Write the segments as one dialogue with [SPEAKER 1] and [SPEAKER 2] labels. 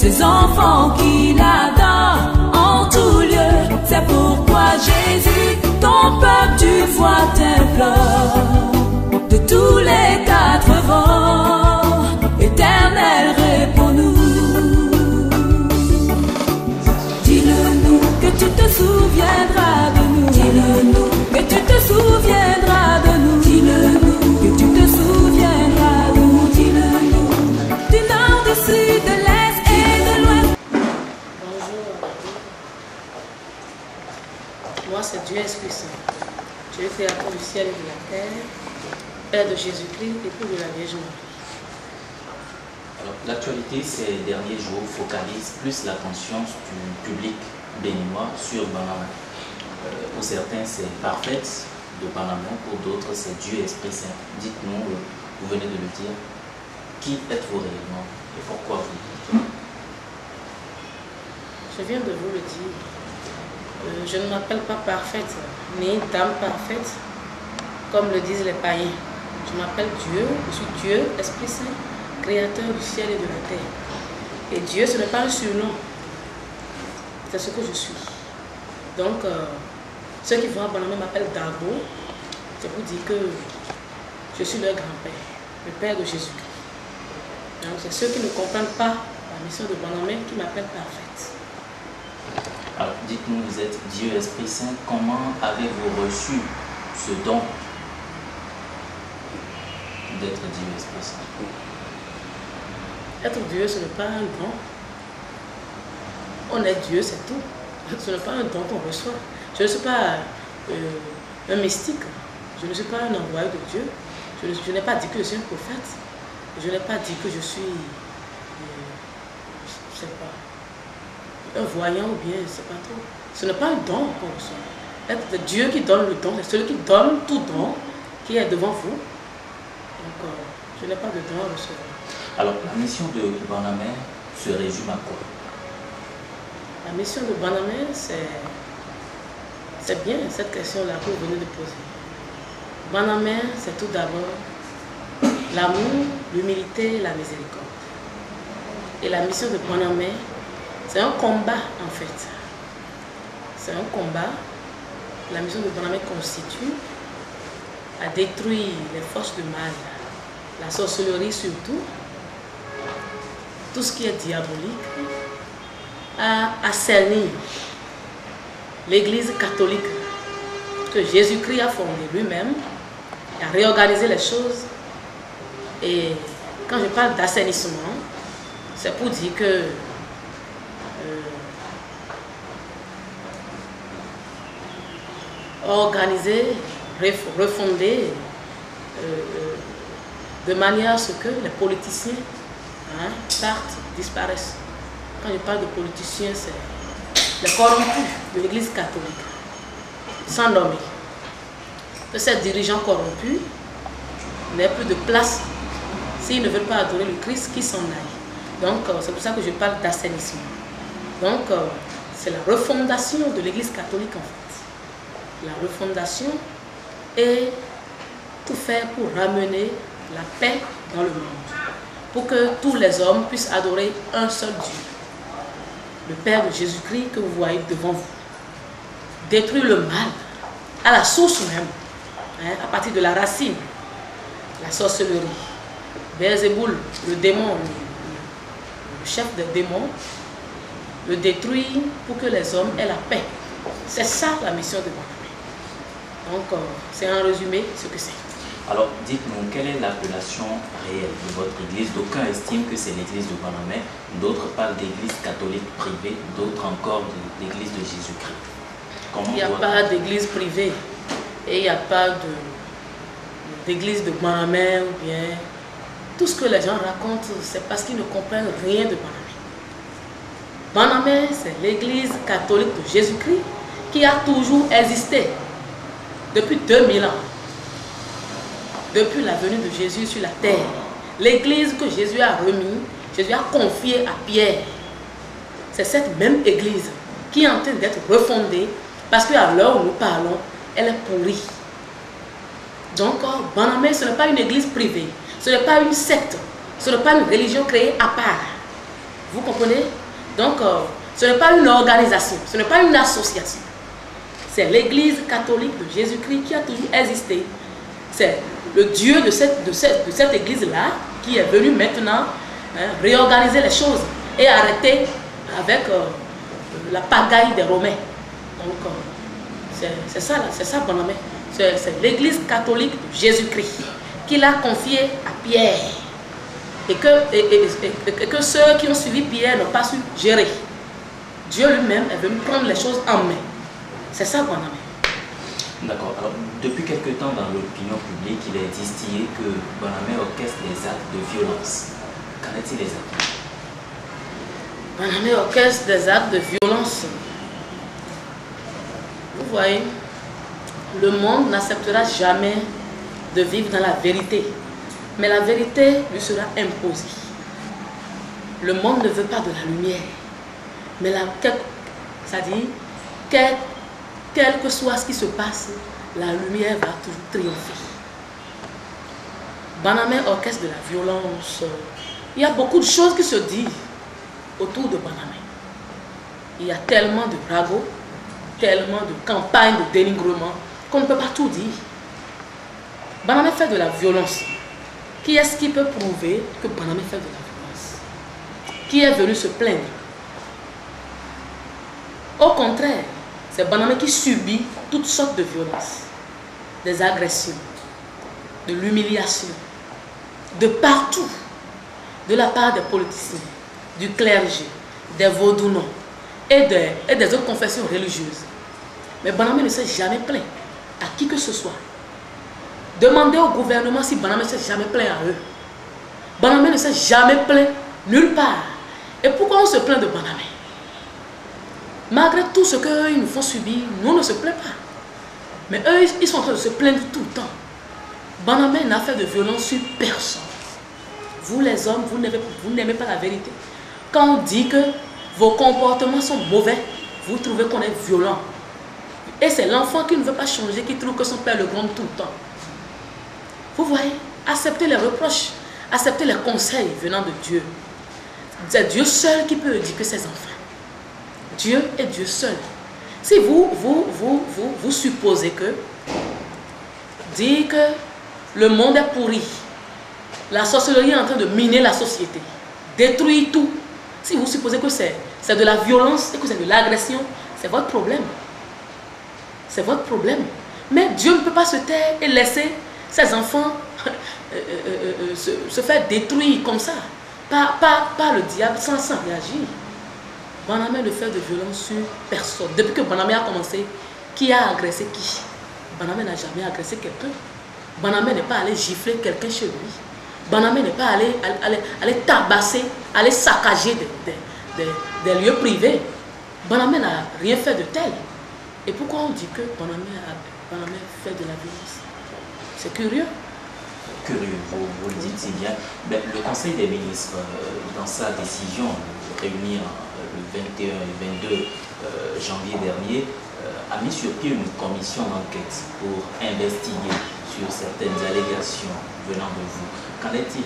[SPEAKER 1] ses enfants qu'il adore en tout lieu. C'est pourquoi Jésus, ton peuple, tu vois, t'implore de tous les quatre vents. Éternel, réponds-nous. Dis-le-nous que tu te souviendras de nous. Dis-le-nous que tu te souviendras de nous. Dis-le-nous que tu te souviendras de nous. Dis-le-nous du nord, du sud, de l'est et de l'ouest.
[SPEAKER 2] Bonjour. Moi, c'est Dieu Esprit Saint. Dieu créateur du ciel et de la terre, Père de Jésus-Christ, époux de la Vierge Marie.
[SPEAKER 3] L'actualité ces derniers jours focalise plus l'attention du public béninois sur Banama. Pour certains, c'est Parfaite de Banama, pour d'autres, c'est Dieu Esprit Saint. Dites-nous, vous venez de le dire, qui êtes-vous réellement et pourquoi vous le dites?
[SPEAKER 2] Je viens de vous le dire. Je ne m'appelle pas Parfaite, ni Dame Parfaite, comme le disent les païens. Je m'appelle Dieu, je suis Dieu, Esprit Saint, créateur du ciel et de la terre. Et Dieu, ce n'est pas un surnom, c'est ce que je suis. Donc, ceux qui vont à Banama m'appellent Dabo, c'est pour dire que je suis leur grand-père, le Père de Jésus-Christ. Donc, c'est ceux qui ne comprennent pas la mission de Banama qui m'appellent Parfaite.
[SPEAKER 3] Alors, dites-nous, vous êtes Dieu Esprit Saint, comment avez-vous reçu ce don d'être Dieu Esprit Saint?
[SPEAKER 2] Être Dieu, ce n'est pas un don. On est Dieu, c'est tout. Ce n'est pas un don qu'on reçoit. Je ne suis pas un mystique. Je ne suis pas un envoyé de Dieu. Je n'ai pas dit que je suis un prophète. Je n'ai pas dit que je suis, je ne sais pas, un voyant ou bien, je ne sais pas trop. Ce n'est pas un don qu'on reçoit. Être Dieu qui donne le don, c'est celui qui donne tout don qui est devant vous. Donc, je n'ai pas de don à recevoir.
[SPEAKER 3] Alors, la mission de Banama se résume à quoi?
[SPEAKER 2] La mission de Banama, c'est bien cette question-là que vous venez de poser. Banama, c'est tout d'abord l'amour, l'humilité et la miséricorde. Et la mission de Banama, c'est un combat en fait. C'est un combat. La mission de Banama consiste à détruire les forces du mal, la sorcellerie surtout, tout ce qui est diabolique, à assainir l'Église catholique que Jésus-Christ a fondée lui-même, à réorganiser les choses. Et quand je parle d'assainissement, c'est pour dire que organiser, refonder de manière à ce que les politiciens partent, disparaissent. Quand je parle de politiciens, c'est les corrompus de l'Église catholique, sans nommer. Que ces dirigeants corrompus n'aient plus de place s'ils ne veulent pas adorer le Christ, qui s'en aille. Donc, c'est pour ça que je parle d'assainissement. Donc, c'est la refondation de l'Église catholique en fait. La refondation et tout faire pour ramener la paix dans le monde. Pour que tous les hommes puissent adorer un seul Dieu, le Père de Jésus-Christ que vous voyez devant vous. Détruire le mal à la source même, à partir de la racine, la sorcellerie. Beelzéboul, le démon, le chef des démons, le détruire pour que les hommes aient la paix. C'est ça la mission de Banama. Donc, c'est en résumé ce que c'est.
[SPEAKER 3] Alors, dites-nous, quelle est l'appellation réelle de votre église? D'aucuns estiment que c'est l'église de Banama, d'autres parlent d'église catholique privée, d'autres encore de l'église de Jésus-Christ.
[SPEAKER 2] Il n'y a pas d'église privée et il n'y a pas d'église de Banama ou bien... Tout ce que les gens racontent, c'est parce qu'ils ne comprennent rien de Banama. Banama, c'est l'église catholique de Jésus-Christ qui a toujours existé depuis 2000 ans. Depuis la venue de Jésus sur la terre, l'église que Jésus a remis, Jésus a confiée à Pierre. C'est cette même église qui est en train d'être refondée parce qu'à l'heure où nous parlons, elle est pourrie. Donc, Banama, ce n'est pas une église privée, ce n'est pas une secte, ce n'est pas une religion créée à part. Vous comprenez? Donc, ce n'est pas une organisation, ce n'est pas une association. C'est l'Église catholique de Jésus-Christ qui a toujours existé. C'est le Dieu de cette Église-là qui est venu maintenant réorganiser les choses et arrêter avec la pagaille des Romains. Donc, c'est ça, Bonhomme. C'est l'Église catholique de Jésus-Christ qui l'a confié à Pierre. Et que ceux qui ont suivi Pierre n'ont pas su gérer. Dieu lui-même est venu prendre les choses en main. C'est ça, Bonhomme.
[SPEAKER 3] D'accord. Alors, depuis quelque temps dans l'opinion publique, il est distillé que Bonhomme orchestre des actes de violence. Qu'en est-il exactement?
[SPEAKER 2] Bonhomme orchestre des actes de violence. Vous voyez, le monde n'acceptera jamais de vivre dans la vérité. Mais la vérité lui sera imposée. Le monde ne veut pas de la lumière. Mais c'est-à-dire, quel que soit ce qui se passe, la lumière va toujours triompher. Bonhomme orchestre de la violence. Il y a beaucoup de choses qui se disent autour de Bonhomme. Il y a tellement de ragots, tellement de campagnes de dénigrement qu'on ne peut pas tout dire. Bonhomme fait de la violence. Qui est-ce qui peut prouver que Bonhomme fait de la violence? Qui est venu se plaindre? Au contraire, c'est Bonhomme qui subit toutes sortes de violences, des agressions, de l'humiliation, de partout, de la part des politiciens, du clergé, des vaudounos et des autres confessions religieuses. Mais Bonhomme ne s'est jamais plaint à qui que ce soit. Demandez au gouvernement si Bonhomme ne s'est jamais plaint à eux. Bonhomme ne s'est jamais plaint nulle part. Et pourquoi on se plaint de Bonhomme? Malgré tout ce qu'eux nous font subir, nous ne se plaignons pas. Mais eux, ils sont en train de se plaindre tout le temps. Bonhomme n'a fait de violence sur personne. Vous les hommes, vous n'aimez pas la vérité. Quand on dit que vos comportements sont mauvais, vous trouvez qu'on est violent. Et c'est l'enfant qui ne veut pas changer, qui trouve que son père le gronde tout le temps. Vous voyez, acceptez les reproches, acceptez les conseils venant de Dieu. C'est Dieu seul qui peut éduquer ses enfants. Dieu est Dieu seul. Si vous supposez que dire que le monde est pourri, la sorcellerie est en train de miner la société, détruire tout, si vous supposez que c'est de la violence et que c'est de l'agression, c'est votre problème. C'est votre problème. Mais Dieu ne peut pas se taire et laisser ses enfants se faire détruire comme ça, par le diable sans réagir. Bonhomme ne fait de violence sur personne. Depuis que Bonhomme a commencé, qui a agressé qui? Bonhomme n'a jamais agressé quelqu'un. Bonhomme n'est pas allé gifler quelqu'un chez lui. Bonhomme n'est pas allé tabasser, aller saccager des lieux privés. Bonhomme n'a rien fait de tel. Et pourquoi on dit que Bonhomme fait de la violence? C'est curieux.
[SPEAKER 3] Curieux, vous le dites bien. Mais le Conseil des ministres, dans sa décision réunie le 21 et 22 janvier dernier, a mis sur pied une commission d'enquête pour investiguer sur certaines allégations venant de vous. Qu'en est-il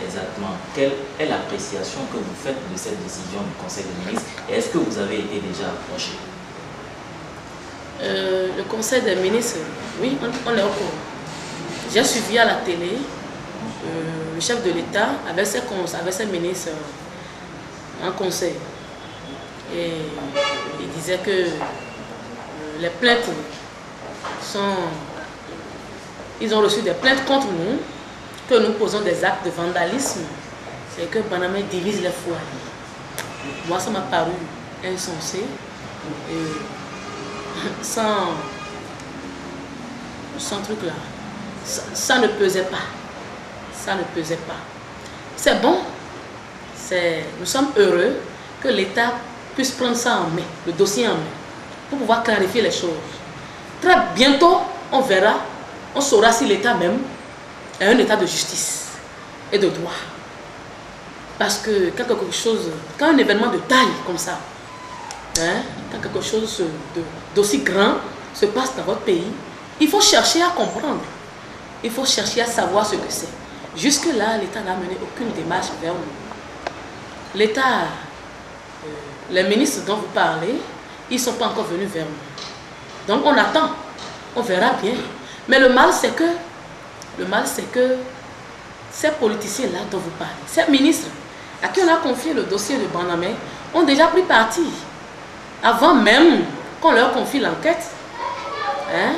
[SPEAKER 3] exactement? Quelle est l'appréciation que vous faites de cette décision du Conseil des ministres? Et est-ce que vous avez été déjà approché?
[SPEAKER 2] Le Conseil des ministres, oui, on est au courant. J'ai suivi à la télé le chef de l'État avec ses ministres en conseil. Et il disait que les plaintes ils ont reçu des plaintes contre nous, que nous posons des actes de vandalisme, et que Bonhomme divise les foyers. Moi, ça m'a paru insensé. Et sans truc là. Ça ne pesait pas. Ça ne pesait pas. C'est bon. Nous sommes heureux que l'État puisse prendre ça en main, le dossier en main, pour pouvoir clarifier les choses. Très bientôt, on verra, on saura si l'État même est un État de justice et de droit. Parce que quand un événement de taille comme ça, quand quelque chose d'aussi grand se passe dans votre pays, il faut chercher à comprendre. Il faut chercher à savoir ce que c'est. Jusque-là, l'État n'a mené aucune démarche vers nous. L'État les ministres dont vous parlez, ils ne sont pas encore venus vers nous. Donc on attend, on verra bien. Mais le mal c'est que ces politiciens-là dont vous parlez, ces ministres à qui on a confié le dossier de Banamé, ont déjà pris parti. Avant même qu'on leur confie l'enquête, hein,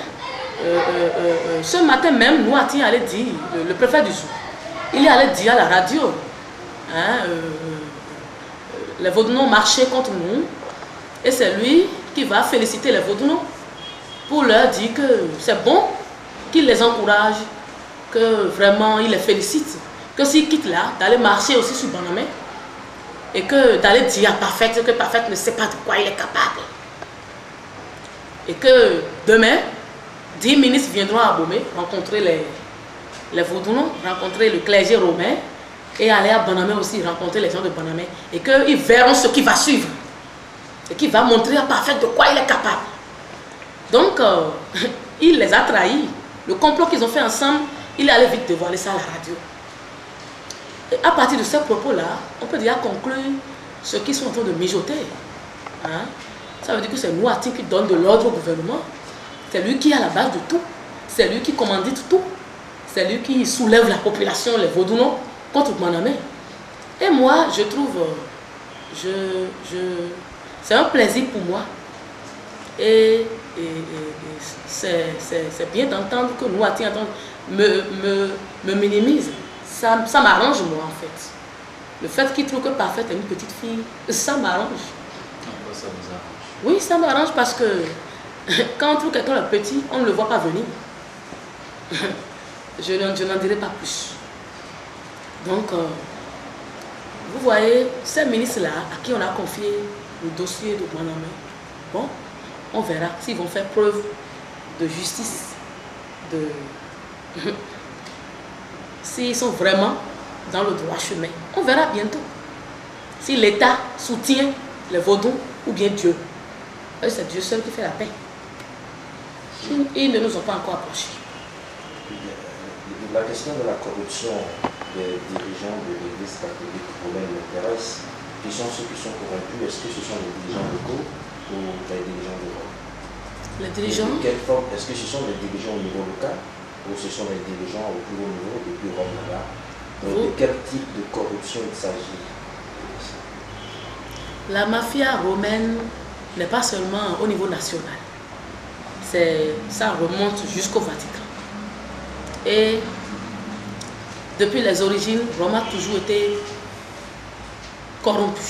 [SPEAKER 2] ce matin même, Nouati allait dire, le préfet du Zou, il allait dire à la radio, hein, les Vaudounos marchaient contre nous, et c'est lui qui va féliciter les Vaudounos pour leur dire que c'est bon, qu'il les encourage, que vraiment il les félicite, que s'ils quittent là, d'aller marcher aussi sur Banamé, et que d'aller dire à Parfait que Parfait ne sait pas de quoi il est capable. Et que demain, 10 ministres viendront à Abomey rencontrer les Vaudounos, rencontrer le clergé romain et aller à Banamé aussi rencontrer les gens de Banamé. Et qu'ils verront ce qui va suivre. Et qui va montrer à Parfait de quoi il est capable. Donc, il les a trahis. Le complot qu'ils ont fait ensemble, il allait vite dévoiler ça à la radio. Et à partir de ces propos-là, on peut déjà conclure ce qu'ils sont en train de mijoter. Hein? Ça veut dire que c'est Nouati qui donne de l'ordre au gouvernement. C'est lui qui est à la base de tout. C'est lui qui commandite tout. C'est lui qui soulève la population, les Vaudounos, contre Banamé. Et moi, je trouve, c'est un plaisir pour moi. Et c'est bien d'entendre que Nouati me minimise. Ça m'arrange, moi, en fait. Le fait qu'il trouve que Parfait est une petite fille, ça m'arrange.
[SPEAKER 3] Ça vous arrange?
[SPEAKER 2] Oui, ça m'arrange parce que quand on trouve quelqu'un de petit, on ne le voit pas venir. Je n'en dirai pas plus. Donc, vous voyez, ces ministres-là, à qui on a confié le dossier de Banamé, bon, on verra s'ils vont faire preuve de justice, s'ils sont vraiment dans le droit chemin. On verra bientôt si l'État soutient les Vaudous ou bien Dieu. C'est Dieu seul qui fait la paix. Ils ne nous ont pas encore approchés.
[SPEAKER 4] La question de la corruption des dirigeants de l'Église catholique romaine m'intéresse. Qui sont ceux qui sont corrompus? Est-ce que ce sont les dirigeants locaux ou les dirigeants de Rome?
[SPEAKER 2] Les dirigeants?
[SPEAKER 4] De quelle forme? Est-ce que ce sont les dirigeants au niveau local ou ce sont les dirigeants au plus haut niveau depuis Rome là-bas? De quel type de corruption il s'agit?
[SPEAKER 2] La mafia romaine n'est pas seulement au niveau national. Ça remonte jusqu'au Vatican. Et depuis les origines, Rome a toujours été corrompu.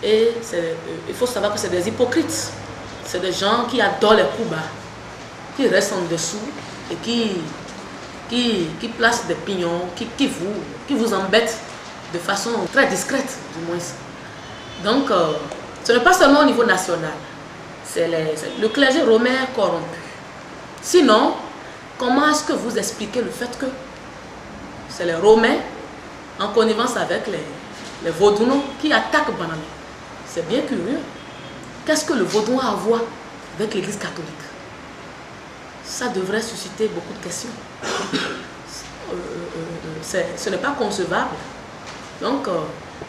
[SPEAKER 2] Et il faut savoir que c'est des hypocrites. C'est des gens qui adorent les coups bas, qui restent en dessous et qui placent des pignons, qui vous embêtent de façon très discrète, du moins. Donc, ce n'est pas seulement au niveau national. C'est le clergé romain corrompu. Sinon, comment est-ce que vous expliquez le fait que c'est les Romains, en connivence avec les Vaudounos, qui attaquent Banamé? C'est bien curieux. Qu'est-ce que le Vaudou a à voir avec l'Église catholique? Ça devrait susciter beaucoup de questions. Ce n'est pas concevable. Donc,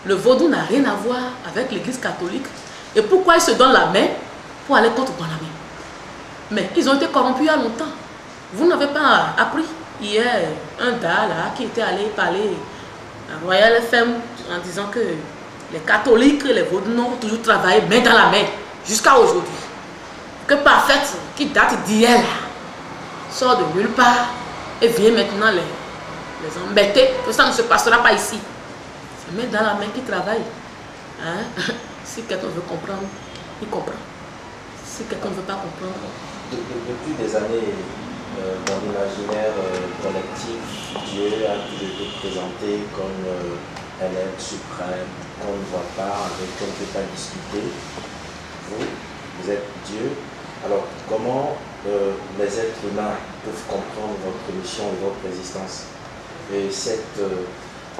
[SPEAKER 2] le Vaudou n'a rien à voir avec l'Église catholique. Et pourquoi ils se donnent la main pour aller contre Banamé? Mais ils ont été corrompus il y a longtemps. Vous n'avez pas appris hier un gars là qui était allé parler à Royal FM en disant que les catholiques et les Vaudounos ont toujours travaillé main dans la main jusqu'à aujourd'hui. Que Parfait, qui date d'hier, sort de nulle part et vient maintenant les embêter, que ça ne se passera pas ici. C'est main dans la main qui travaille. Hein? Si quelqu'un veut comprendre, il comprend. Si quelqu'un ne veut pas comprendre.
[SPEAKER 4] Depuis des années, dans l'imaginaire collectif, Dieu a toujours été présenté comme un être suprême, qu'on ne voit pas, avec qui on ne peut pas discuter. Vous êtes Dieu. Alors, comment les êtres humains peuvent comprendre votre mission et votre existence? Et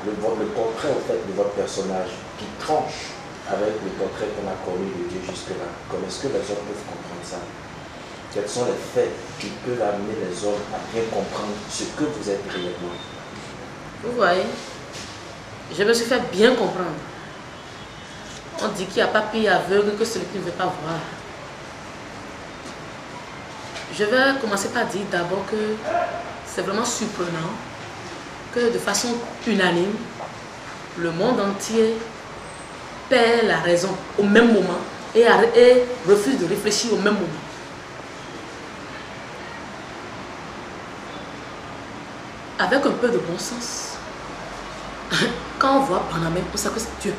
[SPEAKER 4] le portrait en fait, de votre personnage qui tranche avec le portrait qu'on a connu de Dieu jusque-là. Comment est-ce que les hommes peuvent comprendre ça? Quels sont les faits qui peuvent amener les hommes à bien comprendre ce que vous êtes réellement?
[SPEAKER 2] Vous voyez, je me suis fait bien comprendre. On dit qu'il n'y a pas pire aveugle que celui qui ne veut pas voir. Je vais commencer par dire d'abord que c'est vraiment surprenant que de façon unanime, le monde entier perd la raison au même moment et refuse de réfléchir au même moment. Avec un peu de bon sens, quand on voit Panamé, on sait que c'est Dieu.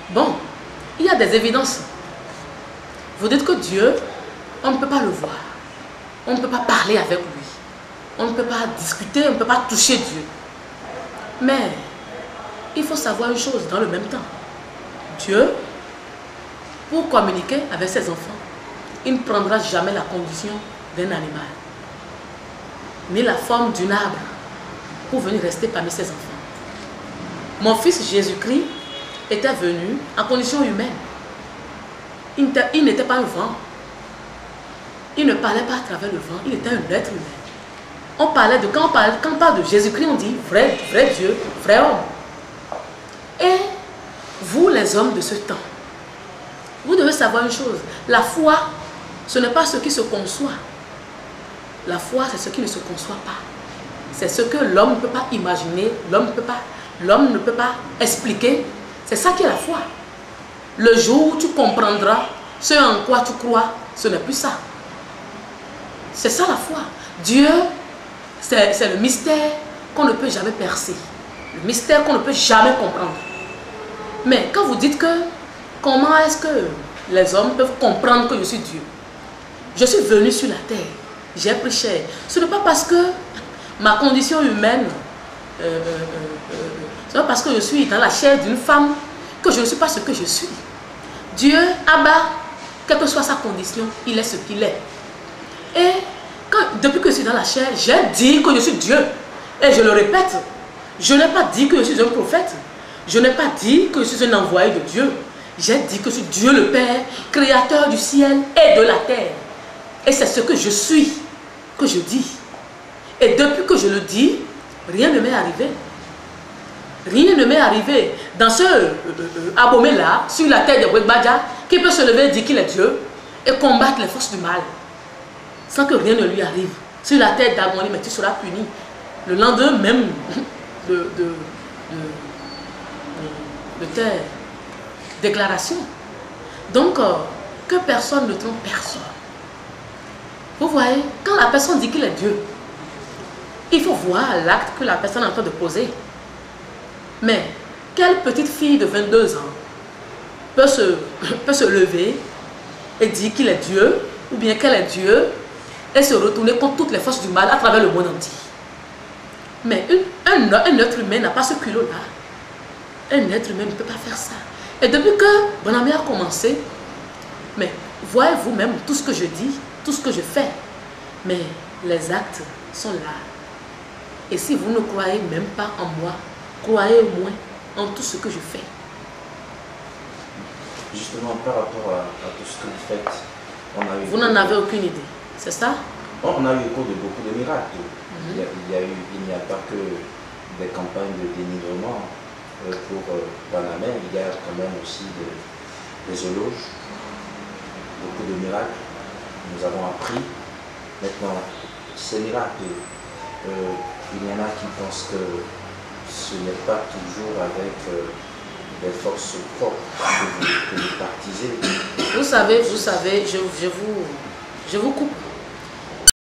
[SPEAKER 2] Bon, il y a des évidences. Vous dites que Dieu, on ne peut pas le voir. On ne peut pas parler avec lui. On ne peut pas discuter, on ne peut pas toucher Dieu. Mais, il faut savoir une chose dans le même temps. Dieu, pour communiquer avec ses enfants, il ne prendra jamais la condition d'un animal, ni la forme d'un arbre, pour venir rester parmi ses enfants. Mon fils Jésus-Christ était venu en condition humaine. Il n'était pas un vent. Il ne parlait pas à travers le vent, il était un être humain. On parlait de, quand on parle de Jésus-Christ, on dit vrai Dieu, vrai homme. Et vous, les hommes de ce temps, vous devez savoir une chose. La foi, ce n'est pas ce qui se conçoit. La foi, c'est ce qui ne se conçoit pas. C'est ce que l'homme ne peut pas imaginer, l'homme ne peut pas expliquer. C'est ça qui est la foi. Le jour où tu comprendras ce en quoi tu crois, ce n'est plus ça. C'est ça la foi. Dieu, c'est le mystère qu'on ne peut jamais percer. Le mystère qu'on ne peut jamais comprendre. Mais quand vous dites que, comment est-ce que les hommes peuvent comprendre que je suis Dieu? Je suis venu sur la terre, j'ai pris chair. Ce n'est pas parce que ma condition humaine, ce n'est pas parce que je suis dans la chair d'une femme que je ne suis pas ce que je suis. Dieu, Abba, quelle que soit sa condition, il est ce qu'il est. Et depuis que je suis dans la chair, j'ai dit que je suis Dieu. Et je le répète, je n'ai pas dit que je suis un prophète. Je n'ai pas dit que je suis un envoyé de Dieu. J'ai dit que je suis Dieu le Père, créateur du ciel et de la terre. Et c'est ce que je suis, que je dis. Et depuis que je le dis, rien ne m'est arrivé. Rien ne m'est arrivé dans ce abomé-là, sur la terre de Wekbaja, qui peut se lever et dire qu'il est Dieu et combattre les forces du mal, sans que rien ne lui arrive. Sur la terre d'Agoni, mais tu seras puni. Le lendemain même de tes déclarations. Donc, que personne ne trompe personne. Vous voyez, quand la personne dit qu'il est Dieu, il faut voir l'acte que la personne est en train de poser. Mais, quelle petite fille de 22 ans peut se lever et dire qu'il est Dieu, ou bien qu'elle est Dieu, et se retourner contre toutes les forces du mal à travers le monde entier? Mais un être humain n'a pas ce culot-là. Un être humain ne peut pas faire ça. Et depuis que Bonami a commencé, mais voyez vous-même tout ce que je dis, tout ce que je fais. Mais les actes sont là. Et si vous ne croyez même pas en moi, croyez au moins en tout ce que je fais.
[SPEAKER 4] Justement, par rapport à tout ce que vous faites,
[SPEAKER 2] vous n'en avez aucune idée, c'est ça?
[SPEAKER 4] On a eu écho de beaucoup de miracles. Il n'y a pas que des campagnes de dénigrement pour Panamé, il y a quand même aussi des éloges, beaucoup de miracles. Nous avons appris. Maintenant, ces miracles, il y en a qui pensent que ce n'est pas toujours avec des forces propres que vous partisez.
[SPEAKER 2] Vous savez, je vous coupe.